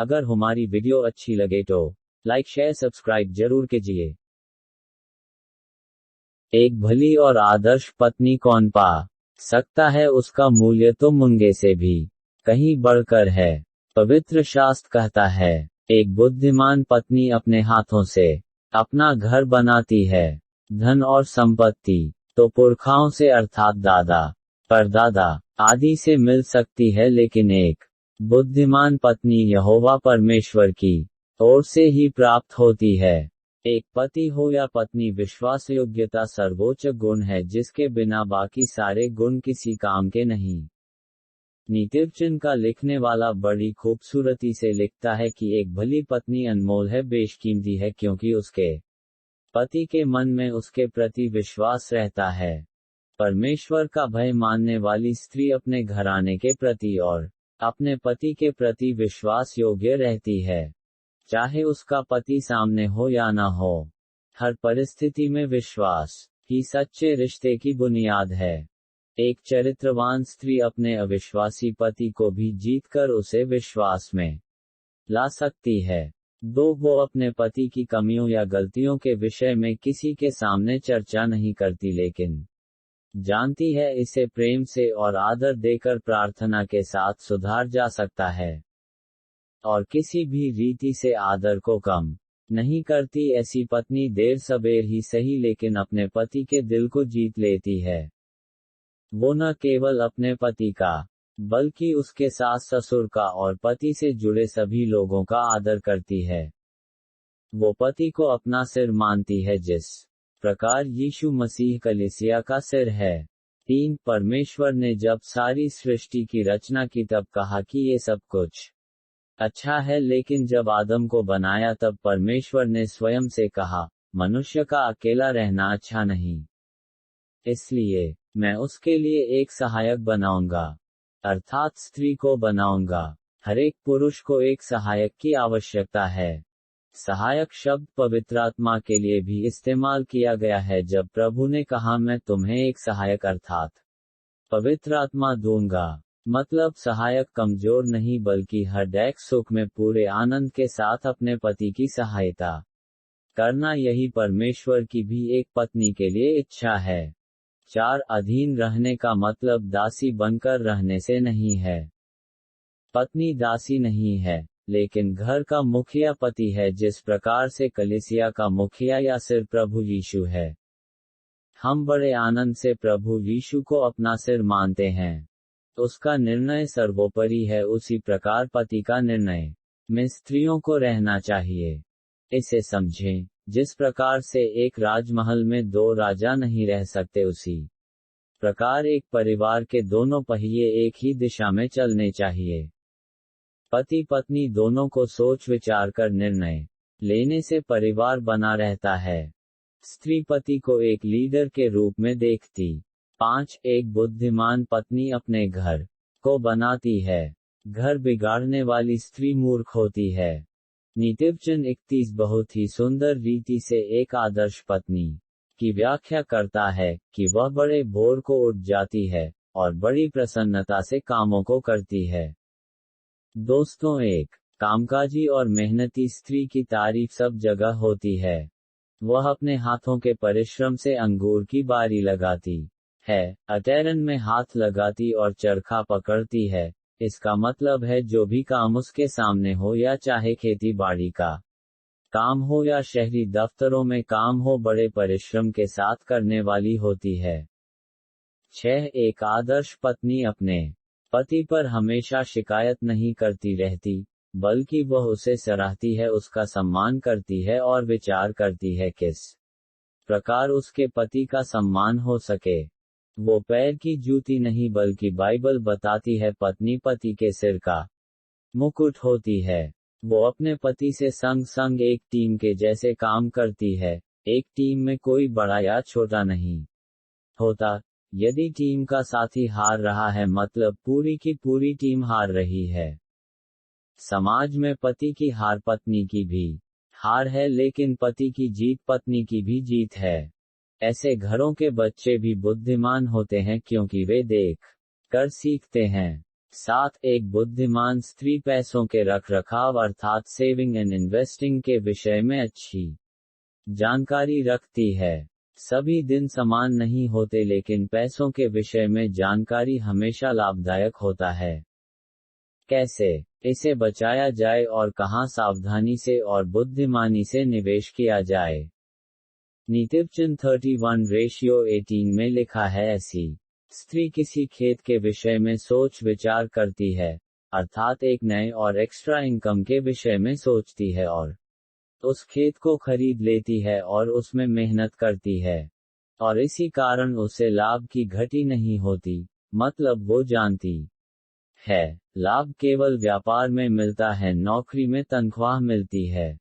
अगर हमारी वीडियो अच्छी लगे तो लाइक शेयर सब्सक्राइब जरूर कीजिए। एक भली और आदर्श पत्नी कौन पा सकता है, उसका मूल्य तो मुंगे से भी कहीं बढ़कर है। पवित्र शास्त्र कहता है, एक बुद्धिमान पत्नी अपने हाथों से अपना घर बनाती है। धन और संपत्ति तो पुरखाओं से अर्थात दादा, परदादा आदि से मिल सकती है, लेकिन एक बुद्धिमान पत्नी यहोवा परमेश्वर की ओर से ही प्राप्त होती है। एक पति हो या पत्नी, विश्वासयोग्यता सर्वोच्च गुण है जिसके बिना बाकी सारे गुण किसी काम के नहीं। नीतिवचन का लिखने वाला बड़ी खूबसूरती से लिखता है कि एक भली पत्नी अनमोल है, बेशकीमती है, क्योंकि उसके पति के मन में उसके प्रति विश्वास रहता है। परमेश्वर का भय मानने वाली स्त्री अपने घराने के प्रति और अपने पति के प्रति विश्वास योग्य रहती है, चाहे उसका पति सामने हो या ना हो। हर परिस्थिति में विश्वास ही सच्चे रिश्ते की बुनियाद है। एक चरित्रवान स्त्री अपने अविश्वासी पति को भी जीतकर उसे विश्वास में ला सकती है। वो अपने पति की कमियों या गलतियों के विषय में किसी के सामने चर्चा नहीं करती, लेकिन जानती है इसे प्रेम से और आदर देकर प्रार्थना के साथ सुधार जा सकता है, और किसी भी रीति से आदर को कम नहीं करती। ऐसी पत्नी देर सबेर ही सही, लेकिन अपने पति के दिल को जीत लेती है। वो न केवल अपने पति का बल्कि उसके सास ससुर का और पति से जुड़े सभी लोगों का आदर करती है। वो पति को अपना सिर मानती है, जिस प्रकार यीशु मसीह कलीसिया का सिर है। 3 परमेश्वर ने जब सारी सृष्टि की रचना की तब कहा कि ये सब कुछ अच्छा है, लेकिन जब आदम को बनाया तब परमेश्वर ने स्वयं से कहा, मनुष्य का अकेला रहना अच्छा नहीं, इसलिए मैं उसके लिए एक सहायक बनाऊंगा, अर्थात स्त्री को बनाऊंगा। हरेक पुरुष को एक सहायक की आवश्यकता है। सहायक शब्द पवित्र आत्मा के लिए भी इस्तेमाल किया गया है। जब प्रभु ने कहा, मैं तुम्हें एक सहायक अर्थात पवित्र आत्मा दूंगा, मतलब सहायक कमजोर नहीं बल्कि हर एक सुख में पूरे आनंद के साथ अपने पति की सहायता करना। यही परमेश्वर की भी एक पत्नी के लिए इच्छा है। 4 अधीन रहने का मतलब दासी बनकर रहने से नहीं है। पत्नी दासी नहीं है, लेकिन घर का मुखिया पति है, जिस प्रकार से कलीसिया का मुखिया या सिर प्रभु यीशु है। हम बड़े आनंद से प्रभु यीशु को अपना सिर मानते हैं। उसका निर्णय सर्वोपरि है, उसी प्रकार पति का निर्णय में स्त्रियों को रहना चाहिए। इसे समझें, जिस प्रकार से एक राजमहल में 2 राजा नहीं रह सकते, उसी प्रकार एक परिवार के दोनों पहिए एक ही दिशा में चलने चाहिए। पति पत्नी दोनों को सोच विचार कर निर्णय लेने से परिवार बना रहता है। स्त्री पति को एक लीडर के रूप में देखती। 5 एक बुद्धिमान पत्नी अपने घर को बनाती है। घर बिगाड़ने वाली स्त्री मूर्ख होती है। नीतिवचन 31 बहुत ही सुंदर रीति से एक आदर्श पत्नी की व्याख्या करता है कि वह बड़े भोर को उठ जाती है और बड़ी प्रसन्नता से कामों को करती है। दोस्तों, एक कामकाजी और मेहनती स्त्री की तारीफ सब जगह होती है। वह अपने हाथों के परिश्रम से अंगूर की बारी लगाती है, अटैरन में हाथ लगाती और चरखा पकड़ती है। इसका मतलब है जो भी काम उसके सामने हो, या चाहे खेती बाड़ी का काम हो या शहरी दफ्तरों में काम हो, बड़े परिश्रम के साथ करने वाली होती है। 6 एक आदर्श पत्नी अपने पति पर हमेशा शिकायत नहीं करती रहती, बल्कि वह उसे सराहती है, उसका सम्मान करती है और विचार करती है किस प्रकार उसके पति का सम्मान हो सके। वो पैर की जूती नहीं बल्कि बाइबल बताती है पत्नी पति के सिर का मुकुट होती है। वो अपने पति से संग संग एक टीम के जैसे काम करती है। एक टीम में कोई बड़ा या छोटा नहीं होता। यदि टीम का साथी हार रहा है, मतलब पूरी की पूरी टीम हार रही है। समाज में पति की हार पत्नी की भी हार है, लेकिन पति की जीत पत्नी की भी जीत है। ऐसे घरों के बच्चे भी बुद्धिमान होते हैं, क्योंकि वे देख कर सीखते हैं। 7. एक बुद्धिमान स्त्री पैसों के रखरखाव अर्थात सेविंग एंड इन्वेस्टिंग के विषय में अच्छी जानकारी रखती है। सभी दिन समान नहीं होते लेकिन पैसों के विषय में जानकारी हमेशा लाभदायक होता है। कैसे इसे बचाया जाए और कहाँ सावधानी से और बुद्धिमानी से निवेश किया जाए। नीतिवचन 31:18 में लिखा है, ऐसी स्त्री किसी खेत के विषय में सोच विचार करती है, अर्थात एक नए और एक्स्ट्रा इनकम के विषय में सोचती है और उस खेत को खरीद लेती है और उसमें मेहनत करती है, और इसी कारण उसे लाभ की घटी नहीं होती। मतलब वो जानती है, लाभ केवल व्यापार में मिलता है, नौकरी में तनख्वाह मिलती है।